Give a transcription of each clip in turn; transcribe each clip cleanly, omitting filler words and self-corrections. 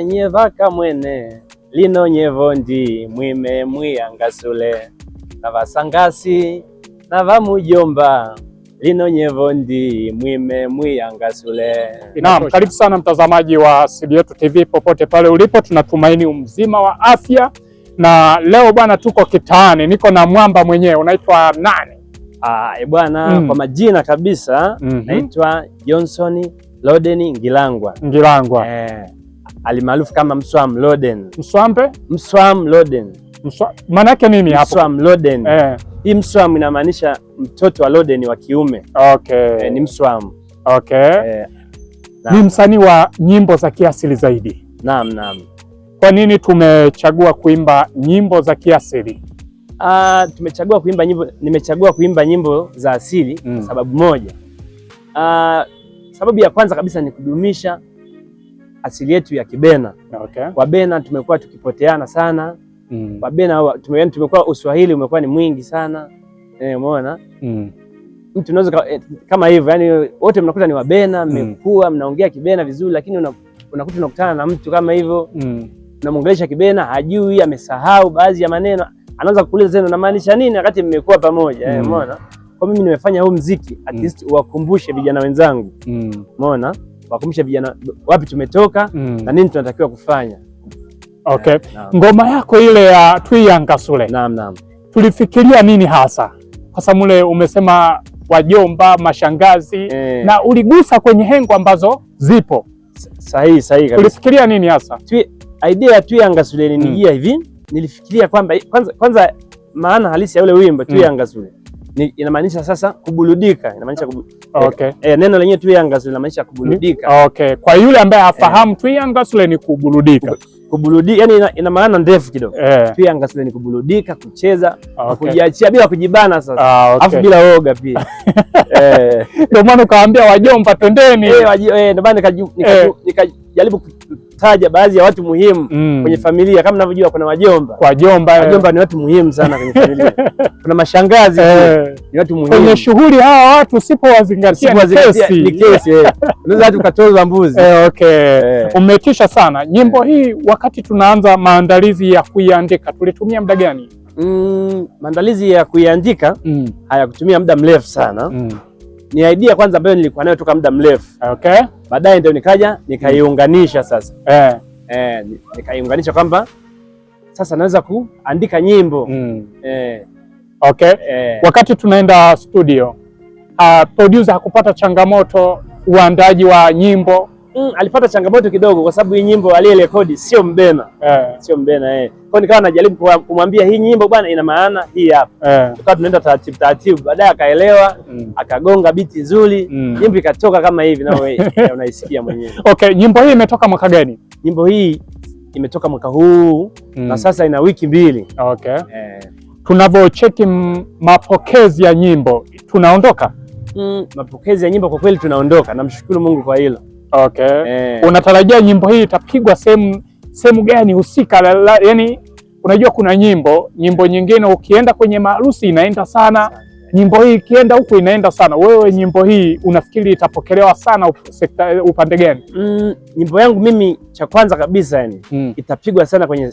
nyevaka mwene lino nyevondi mwime mwiyangasule na vasangasi na vamujomba lino nyevondi mwime mwiyangasule. Naam, karibu sana mtazamaji wa Asili Yetu TV popote pale ulipo, tunatumaini mzima wa afya. Na leo bwana tuko kitaani, niko na mwamba mwenyewe. Unaitwa nani? Bwana kwa majina kabisa naitwa Johnson Loden Ngilangwa. Alimaarufu kama Mswam Loden. Mswambe? Mswam Loden. Maana yake nini hapo? Mswam Loden. Hii Mswam inamaanisha mtoto wa Loden wa kiume. Okay. Ni Mswam. Okay. Ni msanii wa nyimbo za kiasili zaidi. Naam. Kwa nini tumechagua kuimba nyimbo za kiasili? Nimechagua kuimba nyimbo za asili kwa sababu moja. Sababu ya kwanza kabisa ni kudumisha asili yetu ya Kibena. Okay. Wabena tumekuwa tukipoteana sana. Wabena tumekuwa Uswahili umekuwa ni mwingi sana. Umeona? Mtu unaweza kama hivyo, yani wote mnakuta ni Wabena, mmekuwa mnaongea Kibena vizuri, lakini unakutana na mtu kama hivyo, unamwongelesha Kibena hajui, amesahau baadhi ya maneno, anaanza kuuliza tena unamaanisha nini wakati mmekuwa pamoja. Umeona? Kwa mimi nimefanya huu muziki at least wakumbushe vijana wenzangu. Umeona? Wakumbushe vijana wapi tumetoka na nini tunatakiwa kufanya. Okay. Ngoma yako ile ya Twiyangasule. Naam. Tulifikiria nini hasa? Kwa sababu mule umesema wajomba, mashangazi na uligusa kwenye hengo ambazo zipo. Sahihi kabisa. Tulifikiria nini hasa? Idea ya Twiyangasule nilijia hivi, nilifikiria kwamba kwanza maana halisi ya ule wimbo Twiyangasule inamaanisha sasa kubuludika, inamaanisha okay. Neno lenyewe Twiyangasule linamaanisha kubuludika. Okay. Kwa yule ambaye hafahamu Twiyangasule ni kubuludika. Kubuludika yani ina maana ndefu kidogo. Twiyangasule ni kubuludika, kucheza, kujiachia bila kujibana sasa. Alafu bila woga pia. Ndio maana ukaambia wajomba twendeni. Ndio maana nikajaribu kutaja baadhi ya watu muhimu kwenye familia. Kama unavyojua kuna wajomba. Wajomba ni watu muhimu sana kwenye familia. Kuna mashangazi ni watu muhimu. Kwenye shughuli hawa watu usipowazingatia ni kesi. Unaweza hata ukatoza mbuzi. Okay. Umetisha sana. Nyimbo hii wakati tunaanza maandalizi ya kuiandika tulitumia muda gani? Maandalizi ya kuiandika hayakutumia muda mrefu sana. Ni idea kwanza ambayo nilikuwa nayo toka muda mrefu. Okay. Baadaye ndio nikaiunganisha sasa. Nikaiunganisha kwamba sasa naweza kuandika nyimbo. Okay. Wakati tunaenda studio, producer hakupata changamoto uandaji wa nyimbo? Alipata changamoto kidogo kwa sababu hii nyimbo aliyerekodi sio Mbena. Sio Mbena. Kwa nikawa najaribu kumwambia hii nyimbo bwana ina maana hii hapa. Tukawa tunaenda taratibu. Baadaye akaelewa, akagonga biti nzuri, nyimbo ikatoka kama hivi na wewe unaisikia mwenyewe. Okay, nyimbo hii imetoka mwaka gani? Nyimbo hii imetoka mwaka huu na sasa ina wiki 2. Okay. Tunavyocheki mapokezi ya nyimbo tunaondoka? Mapokezi ya nyimbo kwa kweli tunaondoka. Namshukuru Mungu kwa hilo. Okay. Unatarajia nyimbo hii itapigwa sehemu gani husika? Yani unajua kuna nyimbo nyingine ukienda kwenye maharusi inaenda sana, nyimbo hii ikienda huku inaenda sana. Wewe nyimbo hii unafikiri itapokelewa sana upande gani? Nyimbo yangu mimi cha kwanza kabisa yani itapigwa sana kwenye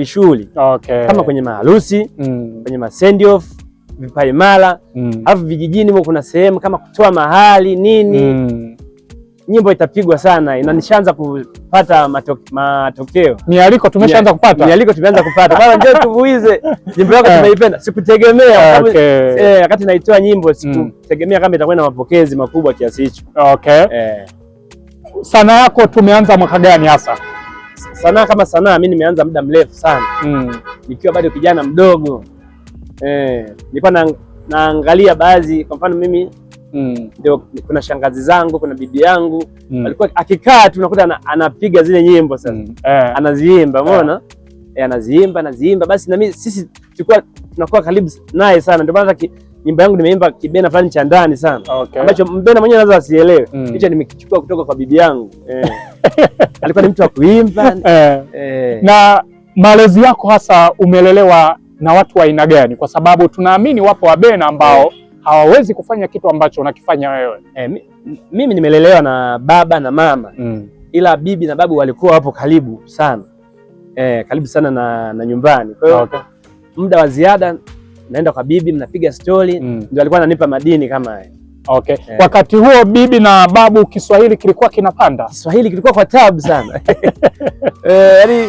shughuli. Okay. Kama kwenye maharusi, kwenye ma-send off, vipaimara, alafu vijijini kuna sehemu kama kutoa mahali nini. Nyimbo itapigwa sana, inanishaanza kupata matokeo. Mialiko tumeshaanza kupata. Mialiko tumeanza kupata. Bwana njoo tuvuize. Nyimbo yako tumeipenda. Sikutegemea wakati naitoa nyimbo sikutegemea kama itakuwa na mapokezi makubwa kiasi hicho. Okay. Sanaa yako tumeanza mwaka gani hasa? Sanaa kama sanaa mimi nimeanza muda mrefu sana. Nikiwa bado kijana mdogo. Nilikuwa naangalia baadhi, kwa mfano mimi ndio kuna shangazi zangu, kuna bibi yangu alikuwa akikaa tu unakuta anapiga zile nyimbo sasa. Anaziimba, umeona? Anaziimba basi na mimi sisi tunakuwa karibu naye sana. Ndio maana nyimbo yangu nimeimba Kibena fulani cha ndani sana. Ambacho Mbena mwenyewe anaweza asielewe. Hicho nimekichukua kutoka kwa bibi yangu. Alikuwa ni mtu wa kuimba. Na malezi yako hasa umelelewa na watu wa aina gani? Kwa sababu tunaamini wapo Wabena ambao hawawezi kufanya kitu ambacho unakifanya wewe. Mimi nimelelewa na baba na mama. ila bibi na babu walikuwa wapo karibu sana, karibu sana na nyumbani. Kwa hiyo muda wa ziada naenda kwa bibi, mnapiga story, ndio alikuwa ananipa madini kama haya. Wakati huo bibi na babu Kiswahili kilikuwa kinapanda? Kiswahili kilikuwa kwa tabu sana. Yani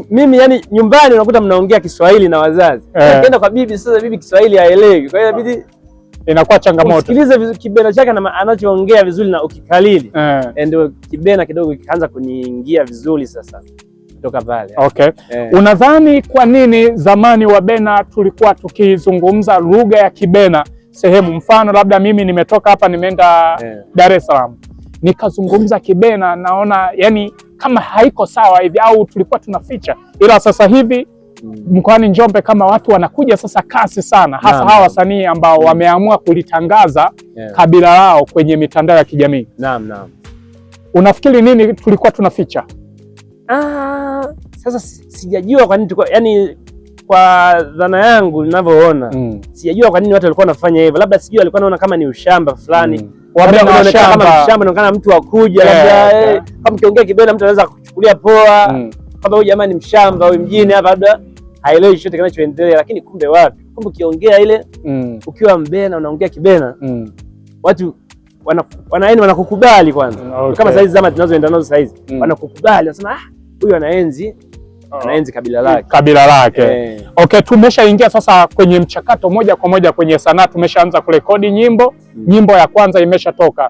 mimi yani nyumbani unakuta mnaongea Kiswahili na wazazi. Ukienda kwa bibi sasa, bibi Kiswahili haelewi. Kwa hiyo inabidi inakuwa changamoto. Usikilize Kibena chake na anachoongea vizuri na ukikalili. Ndio Kibena kidogo kikaanza kuniingia vizuri sasa. Kutoka pale. Unadhani kwa nini zamani Wabena tulikuwa tukizungumza lugha ya Kibena sehemu, mfano labda mimi nimetoka hapa nimeenda Dar es Salaam nikazungumza Kibena, naona yani kama haiko sawa hivi, au tulikuwa tunaficha, ila sasa hivi mkoani Njombe kama watu wanakuja sasa kasi sana, hasa hawa wasanii ambao wameamua kulitangaza kabila lao kwenye mitandao ya kijamii. Naam. Unafikiri nini tulikuwa tunaficha? Sasa sijajua kwa nini yani kwa dhana yangu ninavyoona, sijajua kwa nini watu walikuwa wanafanya hivyo. Labda sijui walikuwa wanaona kama ni ushamba fulani. Wanaonekana kama mshamba, wanaonekana mtu akuja labda kama kiongea Kibena mtu anaweza kuchukulia poa kama huyu jamaa ni mshamba, huyu mjini hapa labda haelewi chochote kinachoendelea, lakini kumbe wapi, kumbe ukiongea ile ukiwa Mbena unaongea Kibena watu wanakukubali kwanza. Kama saizi zama tunazoenda nazo saizi wanakukubali, wanasema huyu anaenzi kabila lake. Tumeshaingia sasa kwenye mchakato moja kwa moja kwenye sanaa, tumeshaanza kurekodi nyimbo. Nyimbo ya kwanza imeshatoka,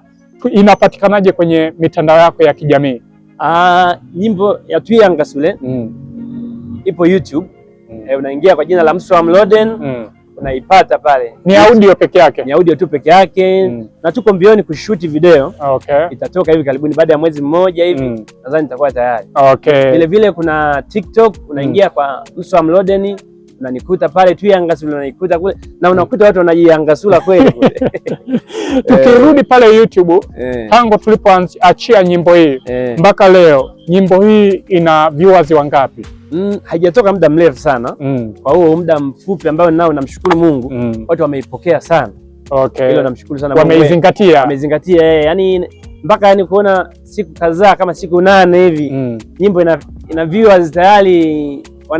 inapatikanaje kwenye mitandao yako ya kijamii? Nyimbo ya Twiyangasule ipo YouTube. Unaingia kwa jina la Mswam Loden, unaipata pale. Ni audio peke yake? Ni audio tu peke yake. Na tuko mbioni kushuti video. Itatoka hivi karibuni, baada ya mwezi mmoja hivi nadhani itakuwa tayari. Vile vile kuna TikTok, unaingia kwa Mswam Loden, unanikuta pale Twiyangasule, unaikuta kule na unakuta watu wanajiangasula kweli kule. Tukirudi pale YouTube, tangu tulipoachia nyimbo hii mpaka leo, nyimbo hii ina viewers wangapi? Haijatoka muda mrefu sana. Kwa huo muda mfupi ambao nao namshukuru Mungu, watu wameipokea sana. Hilo namshukuru sana Mungu. Wameizingatia yani mpaka yani kuona siku kadhaa kama siku 8 hivi nyimbo ina viewers tayari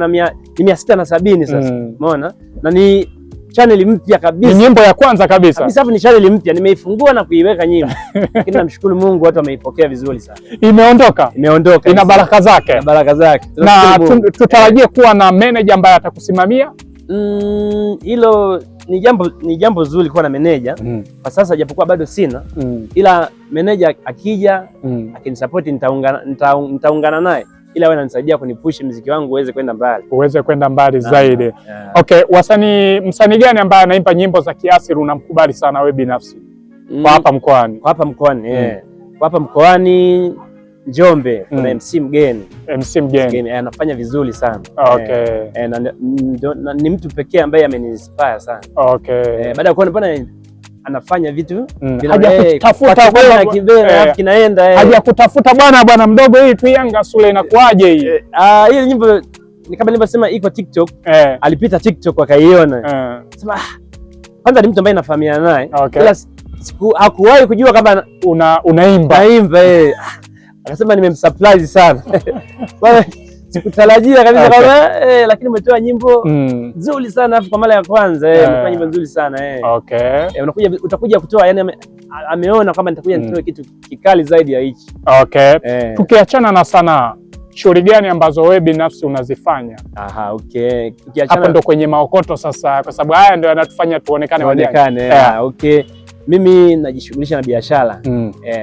ni 670 sasa. Umeona? Na ni channel mpya kabisa. Ni nyimbo ya kwanza kabisa. Hapo ni channel mpya, nimeifungua na kuiweka nyimbo. Lakini namshukuru Mungu, watu wameipokea vizuri sana. Imeondoka. Ina baraka zake. Na tutarajie kuwa na manager ambaye atakusimamia. Hilo ni jambo zuri kuwa na manager. Kwa sasa japokuwa bado sina, ila manager akija akinisupport nitaungana naye, ila wewe unanisaidia kunipush muziki wangu uweze kwenda mbali zaidi. Msanii gani ambaye anaimba nyimbo za kiasili unamkubali sana wewe binafsi kwa hapa mkoani? Kwa hapa mkoani Njombe kuna MC Mgeni. Anafanya vizuri sana. Ni mtu pekee ambaye ameniinspire sana. Baada ya kuona anafanya vitu hajakutafuta bwana mdogo, hii Twiyangasule inakuaje hii? Hii nyimbo ni kama nilivyosema iko TikTok. Alipita TikTok akaiona. Sema kwanza ni mtu ambaye nafahamiana naye. Ila hakuwahi kujua kama unaimba. Akasema nimemsurprise sana. Bwana sikutarajia kabisa kama lakini umetoa nyimbo nzuri sana hapo kwa mara ya kwanza. Umetoa nyimbo nzuri sana utakuja kutoa, yani ameona kama nitakuja nitoe kitu kikali zaidi ya hichi. Tukiachana na sanaa, shughuli gani ambazo wewe binafsi unazifanya? Hapo ndo kwenye maokoto sasa, kwa sababu haya ndio yanatufanya tuonekane wajanja. Mimi najishughulisha na biashara.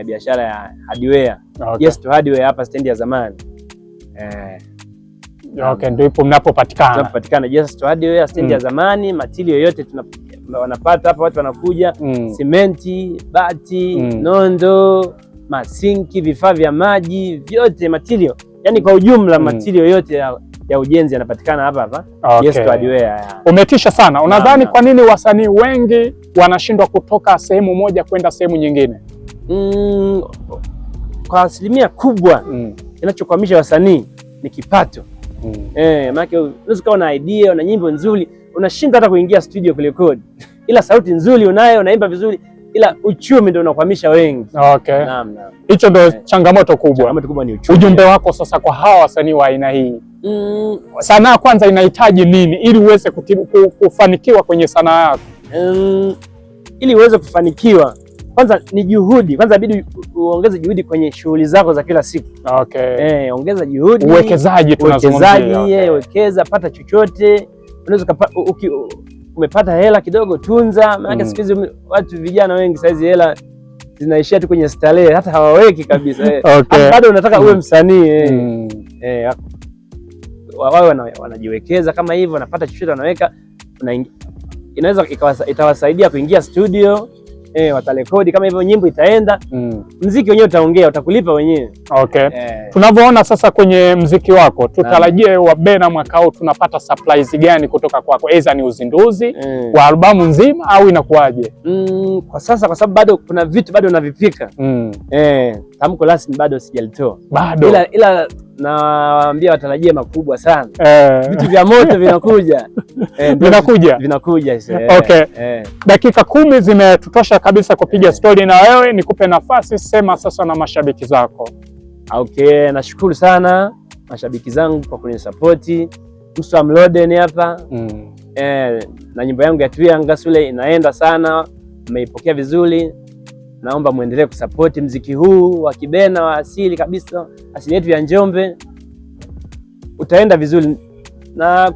Biashara ya hardware. Yes to hardware hapa stendi ya zamani. Ndio ipo mnapopatikana. Tunapatikana Yes to hardware stendi ya zamani. Material yote wanapata hapa, watu wanakuja simenti, bati, nondo, masinki, vifaa vya maji, vyote material. Yani kwa ujumla material yote ya ujenzi yanapatikana hapa. Yes to hardware. Umetisha sana. Unadhani kwa nini wasanii wengi wanashindwa kutoka sehemu moja kwenda sehemu nyingine? Kwa asilimia kubwa kinachokwamisha wasanii ni kipato. Maana unaweza kuwa na idea, una nyimbo nzuri, unashinda hata kuingia studio kurekodi. Ila sauti nzuri unayo, unaimba vizuri, ila uchumi ndio unakwamisha wengi. Okay. Naam. Hicho ndio changamoto kubwa. Changamoto kubwa ni uchumi. Ujumbe wako sasa kwa hawa wasanii wa aina hii? Sanaa kwanza inahitaji nini ili uweze kufanikiwa kwenye sanaa yako? Ili uweze kufanikiwa, kwanza ni juhudi. Kwanza inabidi uongeze juhudi kwenye shughuli zako za kila siku. Okay. Ongeza juhudi. Uwekezaji tunazungumzia. Okay. Wekeza, pata chochote. Unaweza umepata hela kidogo, tunza. Maana siku hizi watu vijana wengi saizi hela zinaishia tu kwenye starehe, hata hawaweki kabisa. Okay. Bado unataka uwe msanii. Wao wanajiwekeza kama hivyo, wanapata chochote wanaweka, inaweza itawasaidia kuingia studio, watarekodi kama hivyo, nyimbo itaenda, mziki wenyewe utaongea, utakulipa wenyewe. Okay. Tunavyoona sasa kwenye mziki wako, tutarajie Wabena mwaka huu tunapata surprise gani kutoka kwako? Aidha ni uzinduzi wa albamu nzima au inakuwaje? Kwa sasa, kwa sababu bado kuna vitu bado navipika. Tamko rasmi bado sijalitoa. Bado. Ila nawaambia watarajie makubwa sana. Vitu vya moto vinakuja. Vinakuja. Okay. Dakika 10 zimetutosha kabisa kupiga story na wewe. Nikupe nafasi, sema sasa na mashabiki zako. Okay, nashukuru sana mashabiki zangu kwa kunisapoti. Mswa Mloden hapa. Na nyimbo yangu ya Tuyangasule inaenda sana, mmeipokea vizuri. Naomba muendelee kusapoti mziki huu wa Kibena wa asili kabisa, asili yetu ya Njombe. Utaenda vizuri. Na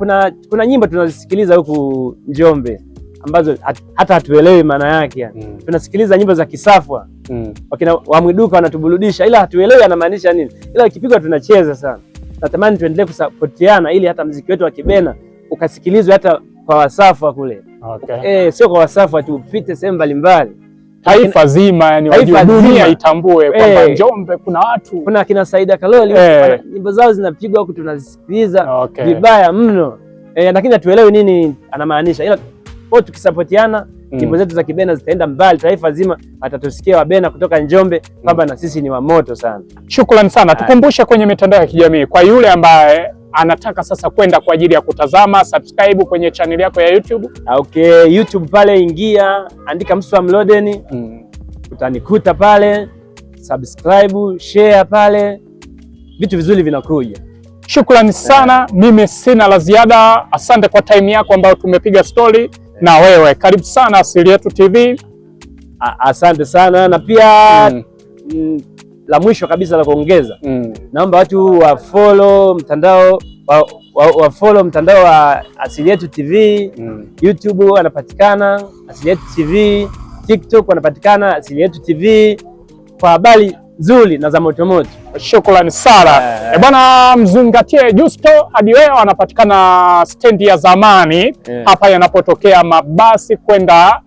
kuna nyimbo tunazisikiliza huku Njombe ambazo hata hatuelewi maana yake. Tunasikiliza nyimbo za Kisafwa. Wakina Wamwiduka wanatuburudisha, ila hatuelewi anamaanisha nini. Ila ikipigwa tunacheza sana. Natamani tuendelee kusapotiana ili hata mziki wetu wa Kibena ukasikilizwe hata kwa Wasafwa kule. Okay. Sio kwa Wasafwa tu, upite sehemu mbalimbali. Taifa zima, yani wajue, dunia itambue kwamba Njombe kuna watu. Kuna kina Saida Kaloli, nyimbo zao zinapigwa huku tunazisikiliza vibaya mno. Lakini hatuelewi nini anamaanisha. Ila wote tukisapotiana, nyimbo zetu za Kibena zitaenda mbali, taifa zima atatusikia Wabena kutoka Njombe kwamba na sisi ni wa moto sana. Shukrani sana. Tukumbushe kwenye mitandao ya kijamii kwa yule ambaye anataka sasa kwenda kwa ajili ya kutazama, subscribe kwenye channel yako ya YouTube. Okay, YouTube pale ingia, andika Mswa Mloden. Utanikuta pale, subscribe, share pale. Vitu vizuri vinakuja. Shukrani sana. Mimi sina la ziada. Asante kwa time yako ambayo tumepiga story na wewe. Karibu sana Asili Yetu TV. Asante sana na pia la mwisho kabisa la kuongeza, naomba watu wa follow mtandao wa Asili Yetu TV. YouTube wanapatikana Asili Yetu TV, TikTok wanapatikana Asili Yetu TV kwa habari nzuri na za motomoto. Shukrani sana. Bwana, mzingatie Justo Hardware, wanapatikana stendi ya zamani hapa yanapotokea mabasi kwenda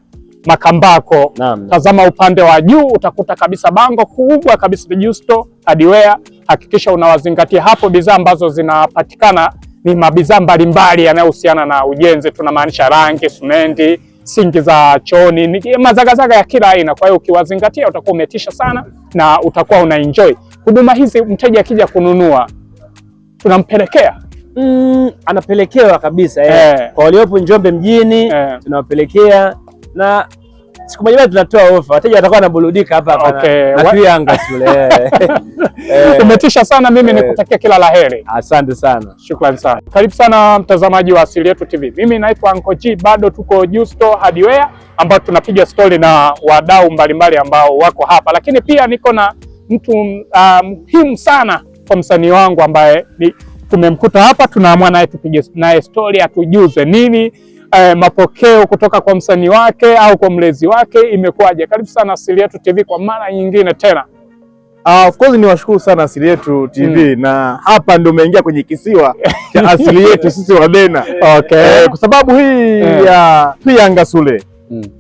Makambako. Tazama upande wa juu utakuta kabisa bango kubwa kabisa Justo Hardware. Hakikisha unawazingatia hapo. Bidhaa ambazo zinapatikana ni mabidhaa mbalimbali yanayohusiana na ujenzi, tunamaanisha rangi, simenti, sinki za chooni, mazagazaga ya kila aina. Kwa hiyo ukiwazingatia utakuwa umetisha sana na utakuwa una enjoy huduma hizi. Mteja akija kununua tunampelekea anapelekewa kabisa. Kwa waliopo Njombe mjini tunawapelekea, na siku moja tunatoa ofa, wateja watakuwa wanaburudika hapa na Tuyangasule. Umetisha sana. Mimi nikutakia kila laheri. Asante sana. Shukrani sana. Karibu sana mtazamaji wa Asili Yetu TV. Mimi naitwa Uncle G, bado tuko Justo Hardware ambao tunapiga story na wadau mbalimbali ambao wako hapa, lakini pia niko na mtu muhimu sana kwa msanii wangu ambaye tumemkuta hapa, tunaamua naye tupige naye story, atujuze nini mapokeo kutoka kwa msanii wake au kwa mlezi wake imekuwaje. Karibu sana Asili Yetu TV kwa mara nyingine tena. Of course ni washukuru sana Asili Yetu TV na hapa ndio umeingia kwenye kisiwa cha Asili Yetu sisi Wabena. Okay. Kwa sababu hii ya Tuyangasule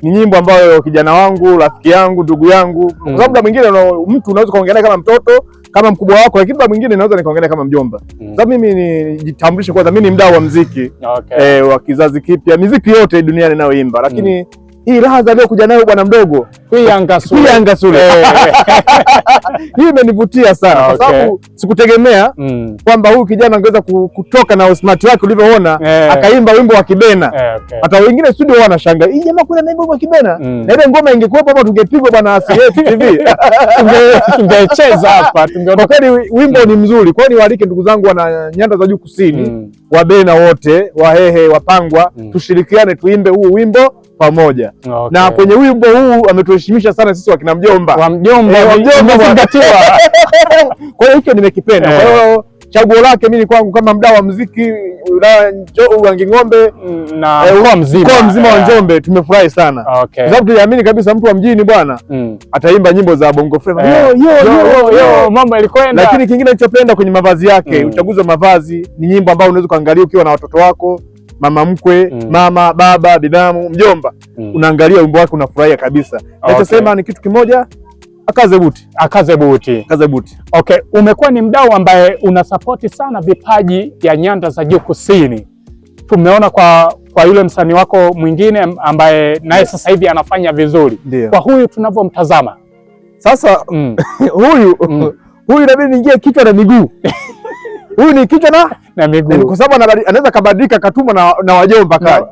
ni nyimbo ambayo kijana wangu, rafiki yangu, ndugu yangu, kwa sababu muda mwingine mtu unaweza kuongea naye kama mtoto, kama mkubwa wako, lakini muda mwingine naweza nikaongea naye kama mjomba. Sababu mimi nijitambulishe kwanza, mimi ni mdau wa muziki wa kizazi kipya, muziki yote duniani ninayoimba, lakini hii raha aliyokuja nayo bwana mdogo Yanga Sule hii imenivutia sana kwa sababu sikutegemea kwamba huyu kijana angeweza kutoka na usmart wake ulivyoona akaimba wimbo wa Kibena. Hata wengine studio wanashangaa, hii jamaa kuna naimba wimbo wa Kibena na ile ngoma ingekuwepo hapa tungepigwa bwana Asili Yetu TV tungecheza hapa. Kwa kweli wimbo ni mzuri. Kwa hiyo niwaalike ndugu zangu wana nyanda za juu kusini, Wabena wote, Wahehe, Wapangwa, tushirikiane tuimbe huu wimbo pamoja. Na kwenye wimbo huu ametuheshimisha sana sisi wakina mjomba. Kwa hiyo hicho nimekipenda. Kwa hiyo chaguo lake mimi kwangu kama mdau wa muziki Wanging'ombe na mkoa mzima wa Njombe tumefurahi sana. Kwa sababu tuliamini kabisa mtu wa mjini bwana ataimba nyimbo za Bongo Flava. Mambo yalikwenda. Lakini kingine nilichopenda kwenye mavazi yake, uchaguzi wa mavazi ni nyimbo ambayo unaweza kuangalia ukiwa na watoto wako, mama mkwe, mama, baba, binamu, mjomba. Unaangalia wimbo wake unafurahia kabisa. Nachosema ni kitu kimoja, akaze buti. Okay, umekuwa ni mdau ambaye unasapoti sana vipaji ya nyanda za juu kusini. Tumeona kwa yule msanii wako mwingine ambaye naye sasa hivi anafanya vizuri. Kwa huyu tunavyomtazama sasa huyu inabidi niingie kichwa na miguu. Huyu ni kichwa na miguu kwa sababu anaweza kabadilika katuma na wajomba kaja.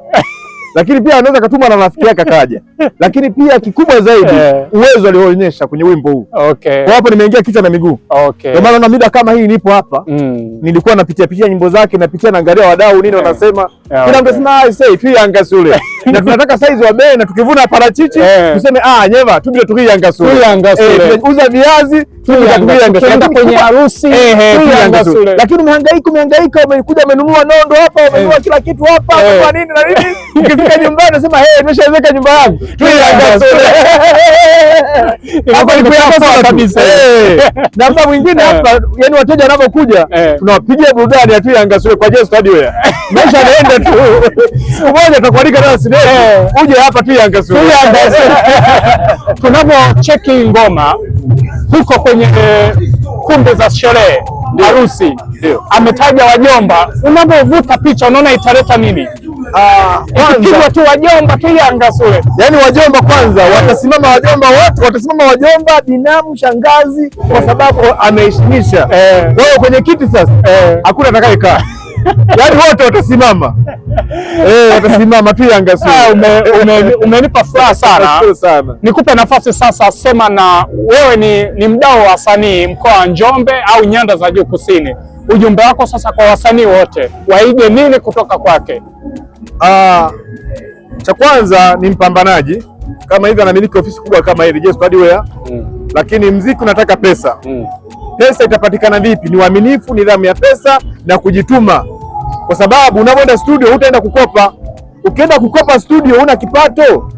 Lakini pia anaweza katuma na rafiki yake akaja. Lakini pia kikubwa zaidi uwezo alioonyesha kwenye wimbo huu. Kwa hapo nimeingia kichwa na miguu. Kwa maana na mida kama hii nipo hapa, nilikuwa napitia nyimbo zake, napitia naangalia wadau nini wanasema. Kila mtu anasema say tu Yanga Sule. Na tunataka size wa bei na tukivuna parachichi tuseme nyeva tubile tu Yanga Sule. Uza viazi tuenda kwenye harusi Yanga Sule. Lakini umehangaika umekuja umenunua nondo hapa, umenunua kila kitu hapa, kwa nini na nini? Ukifika nyumbani unasema nimeshaweka nyumba yangu tu Yanga Sule. Hapa ni kwa kabisa. Na mtu mwingine hapa, yani wateja wanapokuja tunawapigia burudani ya tu Yanga Sule kwa Jazz Studio. Maisha yanaenda tu. Siku moja tutakualika na Sinema uje hapa tu Yanga Sule. Tunapocheki ngoma huko kwenye kumbi za sherehe, harusi, ametaja wajomba. Unapovuta picha unaona italeta nini? Ikipigwa tu wajomba tu Yanga Sule. Yaani wajomba kwanza watasimama, wajomba wote watasimama, wajomba, binamu, shangazi, kwa sababu ameheshimisha. Wao kwenye kiti sasa hakuna atakayekaa. Yaani wote watasimama. Watasimama tu Yanga Sule. Umenipa furaha sana. Nikupe nafasi sasa, sema na wewe ni mdau wa wasanii mkoa wa Njombe au nyanda za juu kusini. Ujumbe wako sasa kwa wasanii wote, waige nini kutoka kwake? Cha kwanza ni mpambanaji. Kama hivi anamiliki ofisi kubwa kama hili Jazz Studio. Lakini muziki unataka pesa. Pesa itapatikana vipi? Ni uaminifu, nidhamu ya pesa na kujituma. Kwa sababu unapoenda studio hutaenda kukopa. Ukienda kukopa studio una kipato.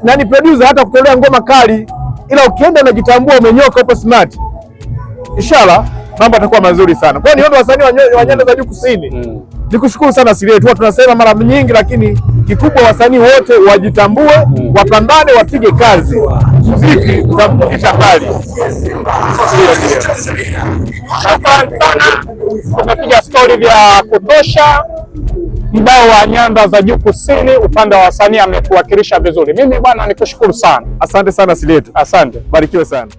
Nani producer hata kutolea ngoma kali, ila ukienda unajitambua, umenyoka, upo smart, inshallah mambo yatakuwa mazuri sana. Kwa hiyo ni wasanii wa nyanda za juu kusini. Nikushukuru sana Asili Yetu. Tunasema mara nyingi, lakini kikubwa wasanii wote wajitambue, wapambane, wapige kazi. Muziki utamfikisha mbali. Tumepiga story vya kutosha. Mdau wa nyanda za juu kusini upande wa wasanii ametuwakilisha vizuri. Mimi bwana nikushukuru sana. Asante sana Asili Yetu. Asante. Barikiwe sana.